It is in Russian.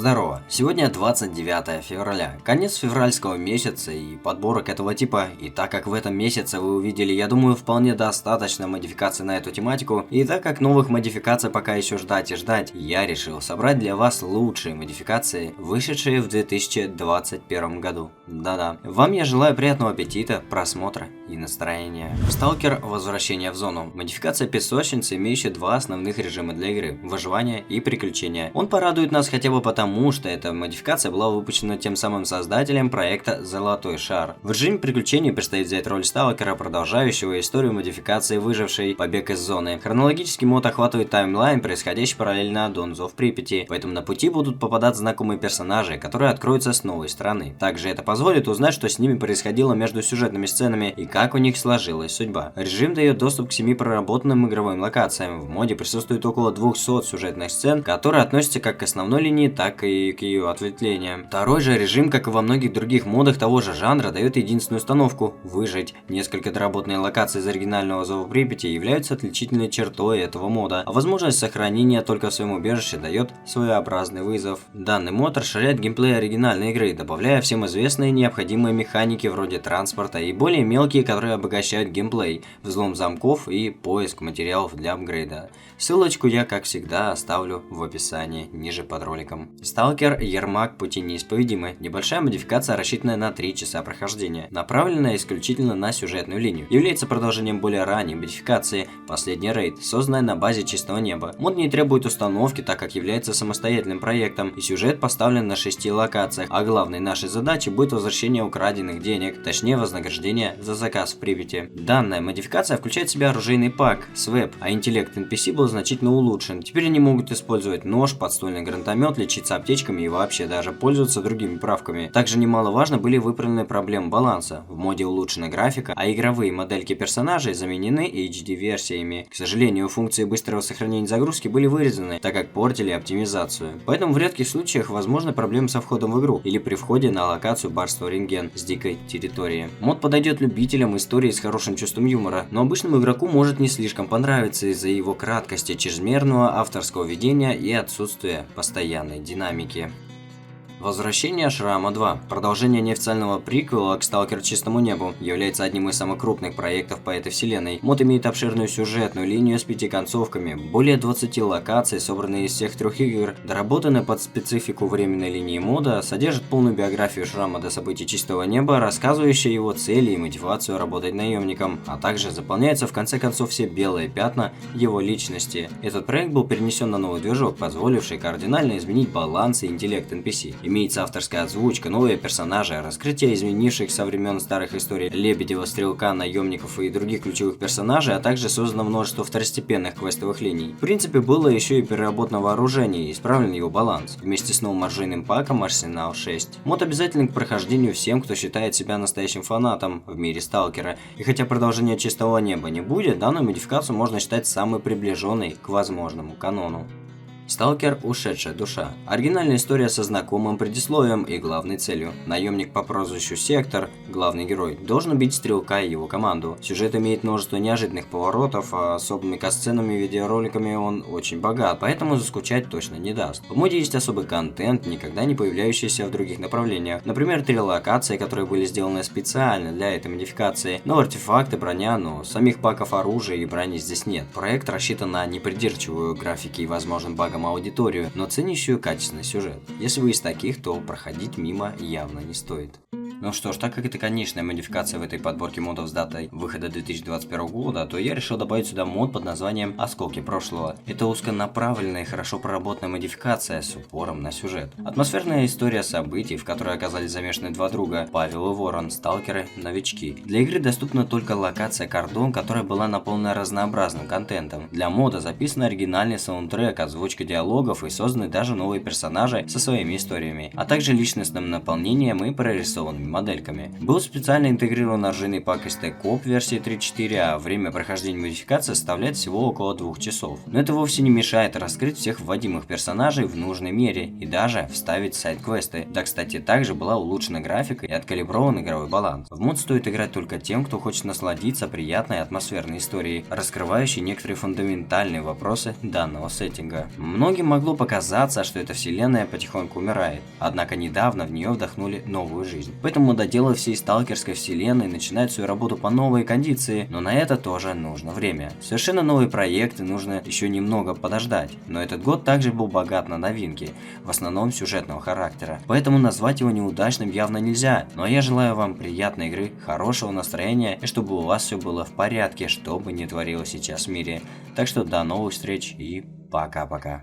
Здорово! Сегодня 29 февраля, конец февральского месяца и подборок этого типа. И так как в этом месяце вы увидели, я думаю, вполне достаточно модификаций на эту тематику, и так как новых модификаций пока еще ждать и ждать, я решил собрать для вас лучшие модификации, вышедшие в 2021 году. Да-да. Вам я желаю приятного аппетита, просмотра и настроения. Сталкер. Возвращение в зону. Модификация песочницы, имеющая два основных режима для игры: выживание и приключения. Он порадует нас хотя бы потому, что эта модификация была выпущена тем самым создателем проекта Золотой Шар. В режиме приключений предстоит взять роль сталкера, продолжающего историю модификации выжившей побег из зоны. Хронологический мод охватывает таймлайн, происходящий параллельно Дон Зов Припяти, поэтому на пути будут попадать знакомые персонажи, которые откроются с новой стороны. Также это позволит узнать, что с ними происходило между сюжетными сценами и как у них сложилась судьба. Режим дает доступ к 7 проработанным игровым локациям. В моде присутствует около 200 сюжетных сцен, которые относятся как к основной линии, так и к ее ответвлениям. Второй же режим, как и во многих других модах того же жанра, дает единственную установку – выжить. Несколько доработанные локации из оригинального Зова Припяти являются отличительной чертой этого мода, а возможность сохранения только в своем убежище дает своеобразный вызов. Данный мод расширяет геймплей оригинальной игры, добавляя всем известные необходимые механики вроде транспорта и более мелкие, которые обогащают геймплей, взлом замков и поиск материалов для апгрейда. Ссылочку я, как всегда, оставлю в описании ниже под роликом. Сталкер. Ермак Пути Неисповедимы. Небольшая модификация, рассчитанная на 3 часа прохождения, направленная исключительно на сюжетную линию. Является продолжением более ранней модификации Последний рейд, созданная на базе Чистого Неба. Мод не требует установки, так как является самостоятельным проектом, и сюжет поставлен на 6 локациях, а главной нашей задачей будет возвращение украденных денег, точнее вознаграждение за заказ в Припяти. Данная модификация включает в себя оружейный пак, свэп, а интеллект NPC был значительно улучшен. Теперь они могут использовать нож, подствольный гранатомет, лечиться аптечками и вообще даже пользоваться другими правками. Также немаловажно были выправлены проблемы баланса. В моде улучшена графика, а игровые модельки персонажей заменены HD-версиями. К сожалению, функции быстрого сохранения загрузки были вырезаны, так как портили оптимизацию. Поэтому в редких случаях возможны проблемы со входом в игру или при входе на локацию Барство Рентген с дикой территории. Мод подойдет любителям истории с хорошим чувством юмора, но обычному игроку может не слишком понравиться из-за его краткости, чрезмерного авторского ведения и отсутствия постоянной динамики. Возвращение Шрама 2. Продолжение неофициального приквела к Сталкер Чистому Небу является одним из самых крупных проектов по этой вселенной. Мод имеет обширную сюжетную линию с 5 концовками, более 20 локаций, собранные из всех 3 игр, доработанные под специфику временной линии мода, содержит полную биографию Шрама до событий Чистого Неба, рассказывающую его цели и мотивацию работать наемником, а также заполняются в конце концов все белые пятна его личности. Этот проект был перенесен на новый движок, позволивший кардинально изменить баланс и интеллект NPC. Имеется авторская озвучка, новые персонажи, раскрытие изменивших со времен старых историй Лебедева, Стрелка, наемников и других ключевых персонажей, а также создано множество второстепенных квестовых линий. В принципе, было еще и переработано вооружение и исправлен его баланс, вместе с новым оружейным паком Арсенал 6. Мод обязателен к прохождению всем, кто считает себя настоящим фанатом в мире Сталкера, и хотя продолжения Чистого Неба не будет, данную модификацию можно считать самой приближенной к возможному канону. Сталкер. Ушедшая душа. Оригинальная история со знакомым предисловием и главной целью. Наемник по прозвищу Сектор, главный герой, должен убить Стрелка и его команду. Сюжет имеет множество неожиданных поворотов, а особыми катсценами и видеороликами он очень богат, поэтому заскучать точно не даст. В моде есть особый контент, никогда не появляющийся в других направлениях. Например, 3 локации, которые были сделаны специально для этой модификации. Но артефакты, броня, но самих паков оружия и брони здесь нет. Проект рассчитан на непридирчивую графику и возможным багом аудиторию, но ценящую качественный сюжет. Если вы из таких, то проходить мимо явно не стоит. Ну что ж, так как это конечная модификация в этой подборке модов с датой выхода 2021 года, то я решил добавить сюда мод под названием «Осколки прошлого». Это узконаправленная и хорошо проработанная модификация с упором на сюжет. Атмосферная история событий, в которой оказались замешаны 2 друга, Павел и Ворон, сталкеры, новички. Для игры доступна только локация Кордон, которая была наполнена разнообразным контентом. Для мода записан оригинальный саундтрек, озвучка диалогов и созданы даже новые персонажи со своими историями, а также личностным наполнением и прорисованными модельками. Был специально интегрирован оружейный пак ST Cop версии 3.4, а время прохождения модификации составляет всего около 2 часов. Но это вовсе не мешает раскрыть всех вводимых персонажей в нужной мере и даже вставить сайд-квесты. Да, кстати, также была улучшена графика и откалиброван игровой баланс. В мод стоит играть только тем, кто хочет насладиться приятной атмосферной историей, раскрывающей некоторые фундаментальные вопросы данного сеттинга. Многим могло показаться, что эта вселенная потихоньку умирает, однако недавно в нее вдохнули новую жизнь. Поэтому мододелы всей сталкерской вселенной начинают свою работу по новой кондиции, но на это тоже нужно время. Совершенно новые проекты нужно еще немного подождать, но этот год также был богат на новинки, в основном сюжетного характера, поэтому назвать его неудачным явно нельзя. Но я желаю вам приятной игры, хорошего настроения и чтобы у вас все было в порядке, что бы ни творилось сейчас в мире. Так что до новых встреч и пока-пока.